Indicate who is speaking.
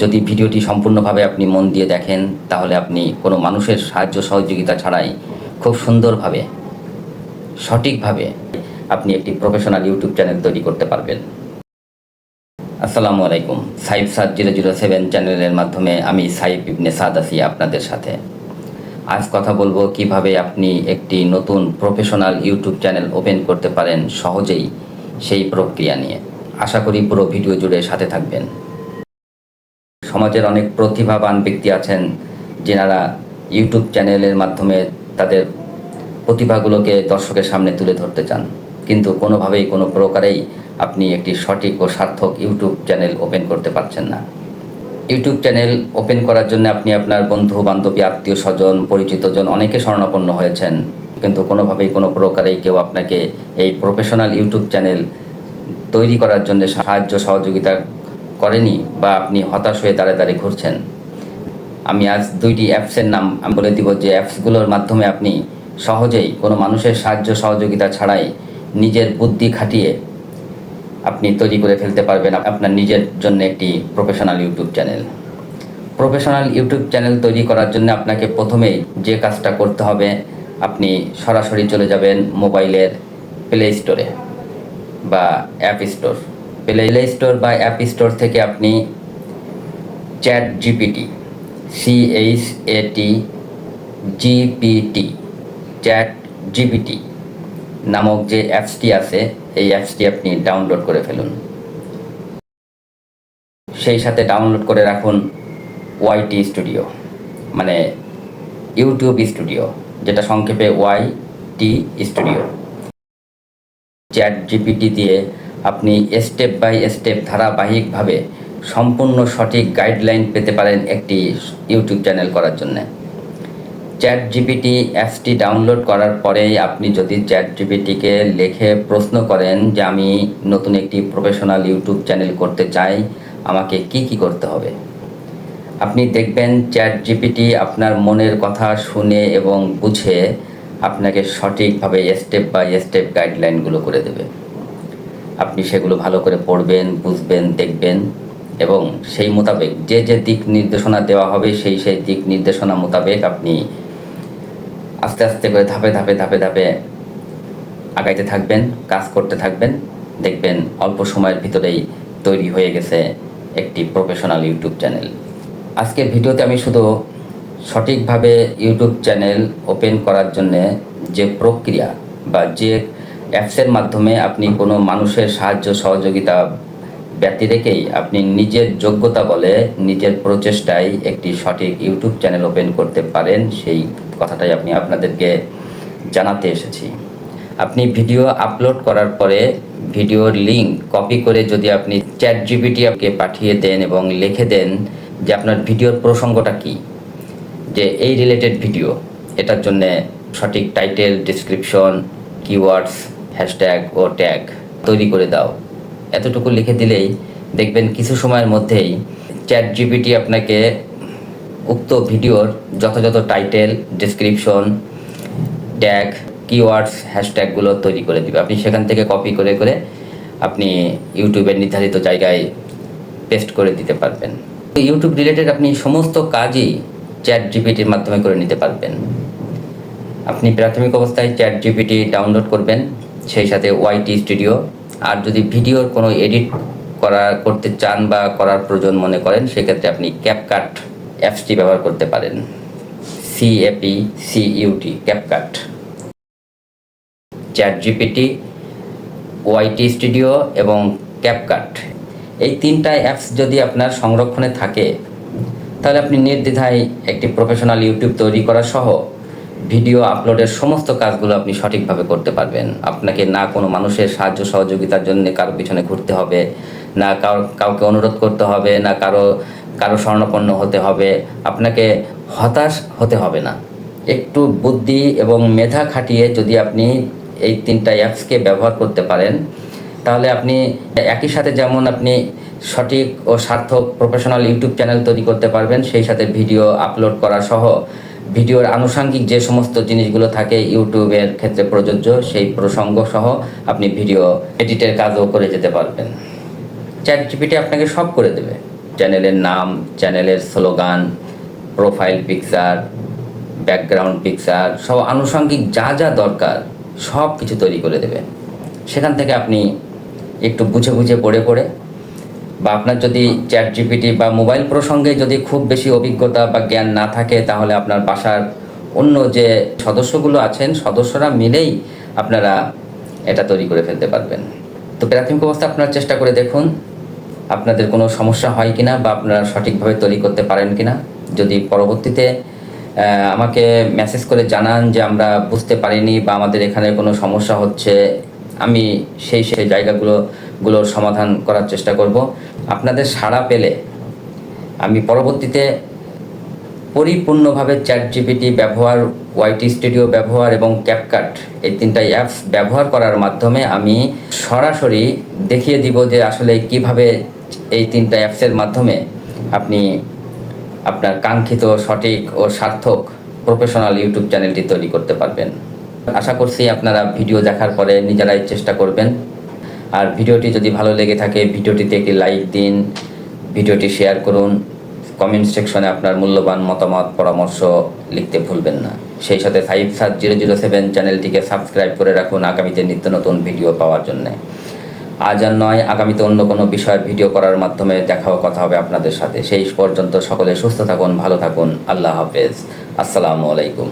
Speaker 1: যদি ভিডিওটি সম্পূর্ণভাবে আপনি মন দিয়ে দেখেন তাহলে আপনি কোনো মানুষের সাহায্য সহযোগিতা ছাড়াই খুব সুন্দরভাবে সঠিকভাবে আপনি একটি প্রফেশনাল ইউটিউব চ্যানেল তৈরি করতে পারবেন। আসসালামু আলাইকুম। সাইফ সাদ 007 চ্যানেলের মাধ্যমে আমি সাইফ ইবনে সাদ আছি আপনাদের সাথে। আজ কথা বলবো কিভাবে আপনি একটি নতুন প্রফেশনাল ইউটিউব চ্যানেল ওপেন করতে পারেন সহজেই, সেই প্রক্রিয়া নিয়ে। আশা করি পুরো ভিডিও জুড়ে সাথে থাকবেন। সমাজের অনেক প্রতিভাবান ব্যক্তি আছেন যেনারা ইউটিউব চ্যানেলের মাধ্যমে তাদের প্রতিভাগুলোকে দর্শকের সামনে তুলে ধরতে চান, কিন্তু কোনোভাবেই কোনো প্রকারেই আপনি একটি সঠিক ও সার্থক ইউটিউব চ্যানেল ওপেন করতে পারছেন না। ইউটিউব চ্যানেল ওপেন করার জন্য আপনি আপনার বন্ধু বান্ধবী, আত্মীয় স্বজন, পরিচিতজন অনেকে শরণাপন্ন হয়েছেন, কিন্তু কোনোভাবেই কোনো প্রকারেই কেউ আপনাকে এই প্রফেশনাল ইউটিউব চ্যানেল তৈরি করার জন্য সাহায্য সহযোগিতা করেনি, বা আপনি হতাশ হয়ে দাঁড়ে ঘুরছেন। আমি আজ দুইটি অ্যাপসের নাম আমি বলে দিব, যে অ্যাপসগুলোর মাধ্যমে আপনি সহজেই কোনো মানুষের সাহায্য সহযোগিতা ছাড়াই নিজের বুদ্ধি খাটিয়ে আপনি তৈরি করে ফেলতে পারবেন আপনার নিজের জন্য একটি professional YouTube channel. Professional YouTube channel তৈরি করার জন্য আপনাকে প্রথমেই যে কাজটা করতে হবে, আপনি সরাসরি চলে যাবেন মোবাইলের প্লে স্টোরে বা অ্যাপ স্টোর। প্লে স্টোর বা অ্যাপ স্টোর থেকে আপনি ChatGPT ChatGPT নামক যে অ্যাপসটি আছে, এই অ্যাপসটি আপনি ডাউনলোড করে ফেলুন। সেই সাথে ডাউনলোড করে রাখুন YT স্টুডিও, মানে ইউটিউব স্টুডিও, যেটা সংক্ষেপে YT স্টুডিও। ChatGPT দিয়ে আপনি স্টেপ বাই স্টেপ ধারাবাহিকভাবে সম্পূর্ণ সঠিক গাইডলাইন পেতে পারেন একটি ইউটিউব চ্যানেল করার জন্য। ChatGPT অ্যাপসটি ডাউনলোড করার পরেই আপনি যদি ChatGPTকে লিখে প্রশ্ন করেন যে আমি নতুন একটি প্রফেশনাল ইউটিউব চ্যানেল করতে চাই, আমাকে কি করতে হবে, আপনি দেখবেন ChatGPT আপনার মনের কথা শুনে এবং বুঝে আপনাকে সঠিকভাবে স্টেপ বাই স্টেপ গাইডলাইনগুলো করে দেবে। আপনি সেগুলো ভালো করে পড়বেন, বুঝবেন, দেখবেন এবং সেই মোতাবেক যে দিক নির্দেশনা দেওয়া হবে সেই দিক নির্দেশনা মোতাবেক আপনি আস্তে আস্তে করে ধাপে আগাইতে থাকবেন, কাজ করতে থাকবেন। দেখবেন অল্প সময়ের ভিতরেই তৈরি হয়ে গেছে একটি প্রফেশনাল ইউটিউব চ্যানেল। আজকের ভিডিওতে আমি শুধু সঠিকভাবে ইউটিউব চ্যানেল ওপেন করার জন্যে যে প্রক্রিয়া বা যে অ্যাপসের মাধ্যমে আপনি কোনো মানুষের সাহায্য সহযোগিতা ব্যতি রেখেই আপনি নিজের যোগ্যতা বলে নিজের প্রচেষ্টায় একটি সঠিক ইউটিউব চ্যানেল ওপেন করতে পারেন, সেই কথাটাই আমি আপনাদেরকে জানাতে এসেছি। আপনি ভিডিও আপলোড করার পরে ভিডিওর লিঙ্ক কপি করে যদি আপনি ChatGPT-কে পাঠিয়ে দেন এবং লিখে দেন যে আপনার ভিডিওর প্রসঙ্গটা কি, যে এই রিলেটেড ভিডিও, এটার জন্য সঠিক টাইটেল, ডেসক্রিপশন, কিওয়ার্ডস, হ্যাশট্যাগ ও ট্যাগ তৈরি করে দাও, এতটুকু লিখে দিলেই দেখবেন কিছু সময়ের মধ্যেই ChatGPT আপনাকে উক্ত ভিডিওর যথাযথ টাইটেল, ডেসক্রিপশন, ট্যাগ, কিওয়ার্ডস, হ্যাশট্যাগুলো তৈরি করে দিবে। আপনি সেখান থেকে কপি করে আপনি ইউটিউবের নির্ধারিত জায়গায় পেস্ট করে দিতে পারবেন। ইউটিউব রিলেটেড আপনি সমস্ত কাজই ChatGPT-র মাধ্যমে করে নিতে পারবেন। আপনি প্রাথমিক অবস্থায় ChatGPT ডাউনলোড করবেন, সেই সাথে YT স্টুডিও। আর যদি ভিডিওর কোনো এডিট করতে চান বা করার প্রয়োজন মনে করেন, সেক্ষেত্রে আপনি CapCut অ্যাপসটি ব্যবহার করতে পারেন। CAPCUT, CapCut। ChatGPT, YT studio এবং CapCut, এই তিনটা অ্যাপস যদি আপনার সংরক্ষণে থাকে তাহলে আপনি নির্দ্বিধায় একটি প্রফেশনাল ইউটিউব তৈরি করা সহ ভিডিও আপলোডের সমস্ত কাজগুলো আপনি সঠিকভাবে করতে পারবেন। আপনাকে না কোনো মানুষের সাহায্য সহযোগিতার জন্য কারো পিছনে ঘুরতে হবে, না কাউকে অনুরোধ করতে হবে, না কারো শরণাপন্ন হতে হবে, আপনাকে হতাশ হতে হবে না। একটু বুদ্ধি এবং মেধা খাটিয়ে যদি আপনি এই তিনটা অ্যাপসকে ব্যবহার করতে পারেন, তাহলে আপনি একই সাথে যেমন আপনি সঠিক ও সার্থক প্রফেশনাল ইউটিউব চ্যানেল তৈরি করতে পারবেন, সেই সাথে ভিডিও আপলোড করা সহ ভিডিওর আনুষঙ্গিক যে সমস্ত জিনিসগুলো থাকে ইউটিউবের ক্ষেত্রে প্রযোজ্য, সেই প্রসঙ্গ সহ আপনি ভিডিও এডিটের কাজও করে যেতে পারবেন। ChatGPT আপনাকে সব করে দেবে। চ্যানেলের নাম, চ্যানেলের slogan, profile picture, background picture সব আনুষঙ্গিক যা যা দরকার সব কিছু তৈরি করে দেবে। সেখান থেকে আপনি একটু বুঝে বুঝে পড়ে পড়ে, বা আপনার যদি চ্যাট জিপিটি বা মোবাইল প্রসঙ্গে যদি খুব বেশি অভিজ্ঞতা বা জ্ঞান না থাকে, তাহলে আপনার বাসার অন্য যে সদস্যগুলো আছেন সদস্যরা মিলেই আপনারা এটা তৈরি করে ফেলতে পারবেন। তো প্রাথমিক অবস্থা আপনারা চেষ্টা করে দেখুন আপনাদের কোনো সমস্যা হয় কিনা বা আপনারা সঠিকভাবে তৈরি করতে পারেন কিনা। যদি পরবর্তীতে আমাকে মেসেজ করে জানান যে আমরা বুঝতে পারিনি বা আমাদের এখানে কোনো সমস্যা হচ্ছে, আমি সেই জায়গাগুলোর সমাধান করার চেষ্টা করব। আপনাদের সাড়া পেলে আমি পরবর্তীতে পরিপূর্ণভাবে চ্যাট জিপিটি ব্যবহার, ওয়াইটি স্টুডিও ব্যবহার এবং ক্যাপকাট এই তিনটা অ্যাপস ব্যবহার করার মাধ্যমে আমি সরাসরি দেখিয়ে দিব যে আসলে কিভাবে এই তিনটা অ্যাপসের মাধ্যমে আপনি আপনার কাঙ্ক্ষিত সঠিক ও সার্থক প্রফেশনাল ইউটিউব চ্যানেলটি তৈরি করতে পারবেন। আশা করছি আপনারা ভিডিও দেখার পরে নিজেরাই চেষ্টা করবেন। আর ভিডিওটি যদি ভালো লেগে থাকে ভিডিওটিতে একটি লাইক দিন, ভিডিওটি শেয়ার করুন, কমেন্ট সেকশনে আপনার মূল্যবান মতামত পরামর্শ লিখতে ভুলবেন না। সেই সাথে 57007 চ্যানেলটিকে সাবস্ক্রাইব করে রাখুন আগামীতে নিত্য নতুন ভিডিও পাওয়ার জন্য। আজ আর নয়, আগামীতে অন্য কোনো বিষয়ের ভিডিও করার মাধ্যমে দেখা কথা হবে আপনাদের সাথে। সেই পর্যন্ত সকলে সুস্থ থাকুন, ভালো থাকুন। আল্লাহ হাফেজ। আসসালামু আলাইকুম।